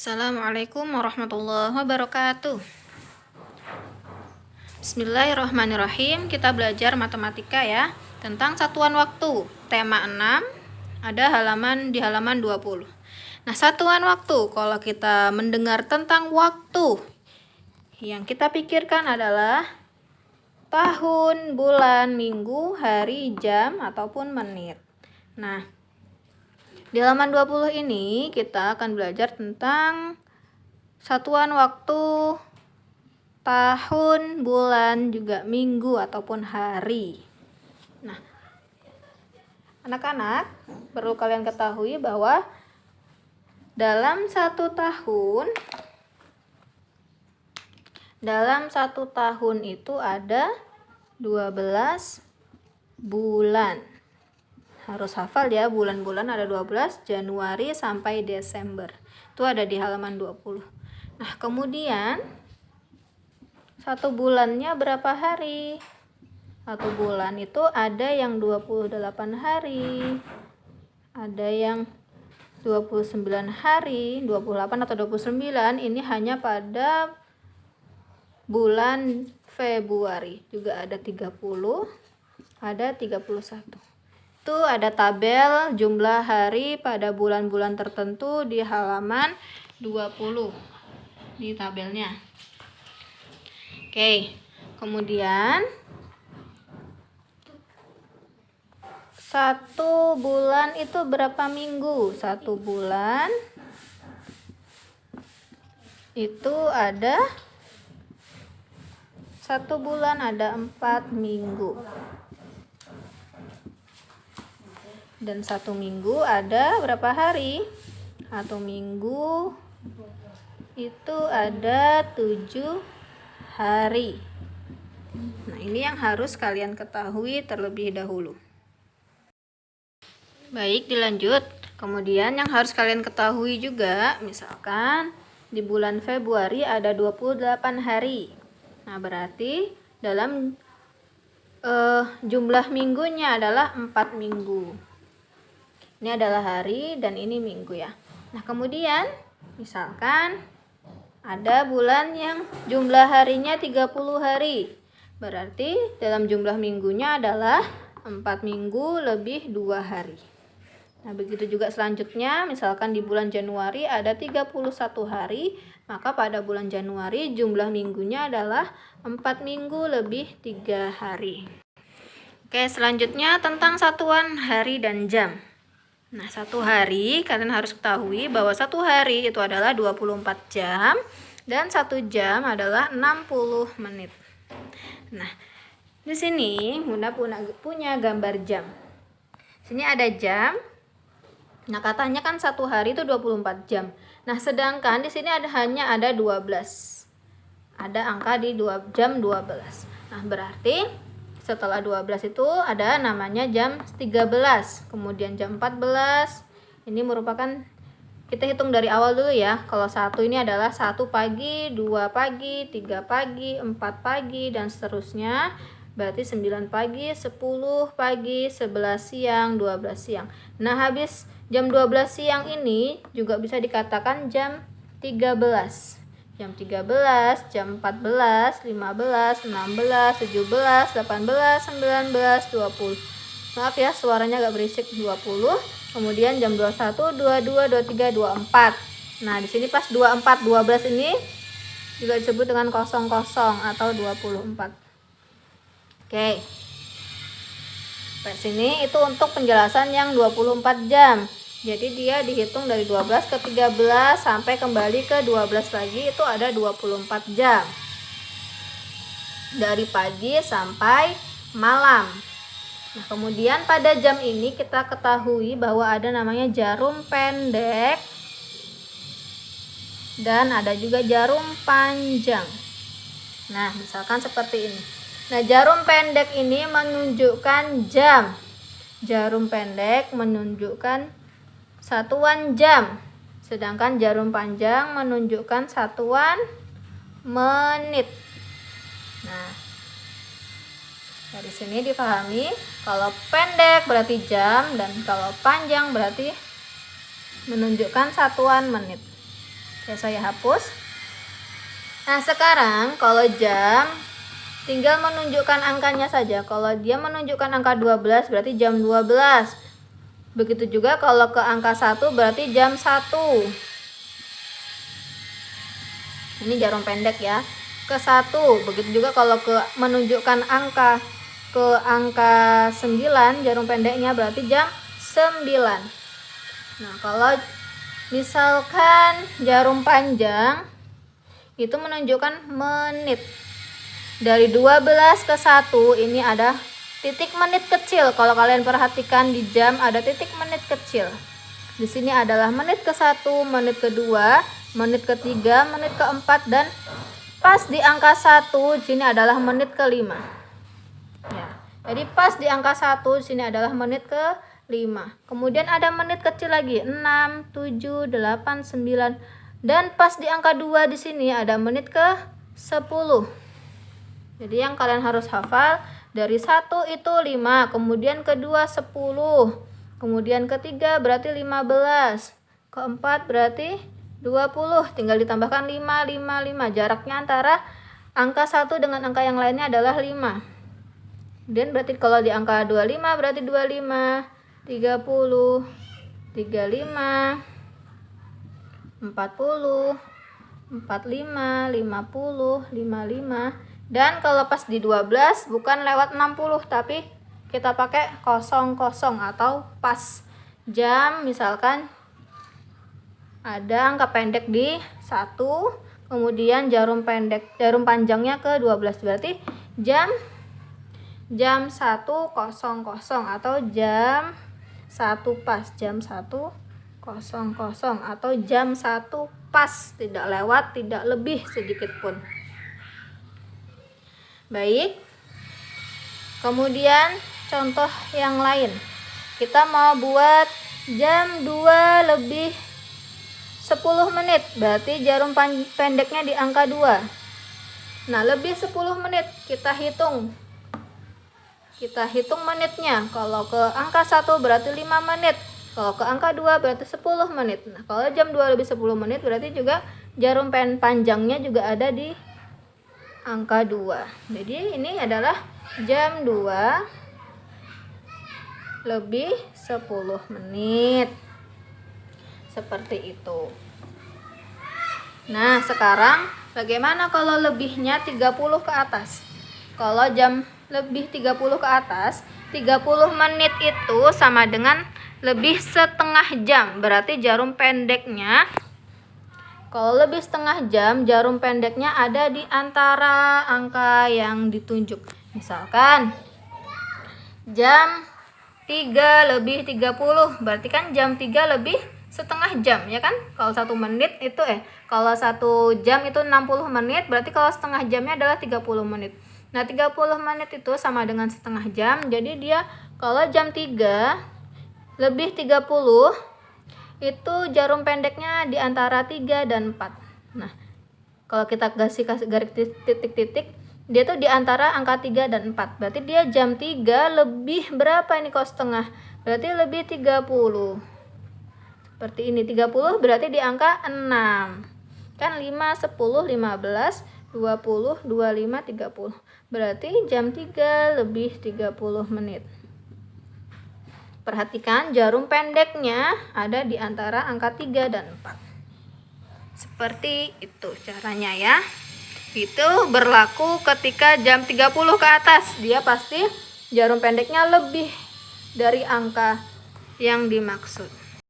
Assalamualaikum warahmatullahi wabarakatuh. Bismillahirrahmanirrahim. Kita belajar matematika ya, tentang satuan waktu. Tema 6, ada di halaman 20. Nah, satuan waktu, kalau kita mendengar tentang waktu, yang kita pikirkan adalah tahun, bulan, minggu, hari, jam, ataupun menit. Nah, di halaman 20 ini kita akan belajar tentang satuan waktu, tahun, bulan, juga minggu ataupun hari. Nah, anak-anak perlu kalian ketahui bahwa dalam satu tahun itu ada 12 bulan. Harus hafal ya, bulan-bulan ada 12, Januari sampai Desember. Itu ada di halaman 20. Nah, kemudian satu bulannya berapa hari? Satu bulan itu ada yang 28 hari, ada yang 29 hari, 28 atau 29 ini hanya pada bulan Februari. Juga ada 30, ada 31. Itu ada tabel jumlah hari pada bulan-bulan tertentu di halaman 20 di tabelnya. Oke, kemudian satu bulan itu berapa minggu? Satu bulan itu ada 4 minggu. Dan 1 minggu ada berapa hari? 1 minggu itu ada 7 hari. Nah, ini yang harus kalian ketahui terlebih dahulu. Baik, dilanjut. Kemudian yang harus kalian ketahui juga, misalkan di bulan Februari ada 28 hari. Nah, berarti dalam jumlah minggunya adalah 4 minggu. Ini adalah hari dan ini minggu ya. Nah, kemudian misalkan ada bulan yang jumlah harinya 30 hari. Berarti dalam jumlah minggunya adalah 4 minggu lebih 2 hari. Nah, begitu juga selanjutnya, misalkan di bulan Januari ada 31 hari, maka pada bulan Januari jumlah minggunya adalah 4 minggu lebih 3 hari. Oke, selanjutnya tentang satuan hari dan jam. Nah, satu hari, kalian harus ketahui bahwa satu hari itu adalah 24 jam dan 1 jam adalah 60 menit. Nah, di sini Bunda punya gambar jam. Sini ada jam. Nah, katanya kan satu hari itu 24 jam. Nah, sedangkan di sini hanya ada 12. Ada angka di jam 12. Nah, berarti setelah 12 itu ada namanya jam 13, kemudian jam 14. Ini merupakan, kita hitung dari awal dulu ya. Kalau 1 ini adalah 1 pagi, 2 pagi, 3 pagi, 4 pagi, dan seterusnya. Berarti 9 pagi, 10 pagi, 11 siang, 12 siang. Nah, habis jam 12 siang ini juga bisa dikatakan jam 13. Jam 13, jam 14, 15, 16, 17, 18, 19, 20. Maaf ya, suaranya agak berisik. 20. Kemudian jam 21, 22, 23, 24. Nah, di sini pas 24, 12 ini juga disebut dengan 00 atau 24. Oke. Sampai sini itu untuk penjelasan yang 24 jam. Jadi dia dihitung dari 12 ke 13 sampai kembali ke 12 lagi, itu ada 24 jam. Dari pagi sampai malam. Nah, kemudian pada jam ini kita ketahui bahwa ada namanya jarum pendek dan ada juga jarum panjang. Nah, misalkan seperti ini. Nah, jarum pendek ini menunjukkan jam. Jarum pendek menunjukkan satuan jam. Sedangkan jarum panjang menunjukkan satuan menit. Nah, dari sini dipahami kalau pendek berarti jam dan kalau panjang berarti menunjukkan satuan menit. Oke, saya hapus. Nah, sekarang kalau jam tinggal menunjukkan angkanya saja. Kalau dia menunjukkan angka 12 berarti jam 12. Begitu juga kalau ke angka 1 berarti jam 1. Ini jarum pendek ya. Ke 1. Begitu juga kalau ke menunjukkan angka ke angka 9, jarum pendeknya berarti jam 9. Nah, kalau misalkan jarum panjang itu menunjukkan menit. Dari 12 ke 1 ini ada titik menit kecil. Kalau kalian perhatikan di jam ada titik menit kecil. Di sini adalah menit ke-1, menit ke-2, menit ke-3, menit ke-4, dan pas di angka 1 di sini adalah menit ke-5. Ya. Jadi pas di angka 1 di sini adalah menit ke-5. Kemudian ada menit kecil lagi 6, 7, 8, 9, dan pas di angka 2 di sini ada menit ke-10. Jadi yang kalian harus hafal, dari 1 itu 5, kemudian kedua 10, kemudian ketiga berarti 15, keempat berarti 20, tinggal ditambahkan 5, 5, 5. Jaraknya antara angka 1 dengan angka yang lainnya adalah 5. Dan berarti kalau di angka 25 berarti 25, 30, 35, 40, 45, 50, 55. Dan kalau pas di 12 bukan lewat 60 tapi kita pakai 00 atau pas jam. Misalkan ada angka pendek di 1, kemudian jarum panjangnya ke 12 berarti jam 1.00 atau jam 1 pas, jam 1.00 atau jam 1 pas, tidak lewat, tidak lebih sedikit pun. Baik. Kemudian contoh yang lain. Kita mau buat jam 2 lebih 10 menit. Berarti jarum pendeknya di angka 2. Nah, lebih 10 menit kita hitung. Kita hitung menitnya. Kalau ke angka 1 berarti 5 menit. Kalau ke angka 2 berarti 10 menit. Nah, kalau jam 2 lebih 10 menit berarti juga jarum panjangnya juga ada di angka 2. Jadi ini adalah jam 2 lebih 10 menit. Seperti itu. Nah, sekarang bagaimana kalau lebihnya 30 ke atas? Kalau jam lebih 30 ke atas, 30 menit itu sama dengan lebih setengah jam. Berarti jarum pendeknya, kalau lebih setengah jam, jarum pendeknya ada di antara angka yang ditunjuk. Misalkan jam 3 lebih 30, berarti kan jam 3 lebih setengah jam, ya kan? Kalau 1 menit itu kalau 1 jam itu 60 menit, berarti kalau setengah jamnya adalah 30 menit. Nah, 30 menit itu sama dengan setengah jam. Jadi dia kalau jam 3 lebih 30 itu jarum pendeknya di antara 3 dan 4. Nah, kalau kita kasih garis titik-titik, dia tuh di antara angka 3 dan 4. Berarti dia jam 3 lebih berapa ini kalau setengah? Berarti lebih 30. Seperti ini, 30 berarti di angka 6. Kan 5, 10, 15, 20, 25, 30. Berarti jam 3 lebih 30 menit. Perhatikan jarum pendeknya ada di antara angka 3 dan 4. Seperti itu caranya ya. Itu berlaku ketika jam 30 ke atas. Dia pasti jarum pendeknya lebih dari angka yang dimaksud.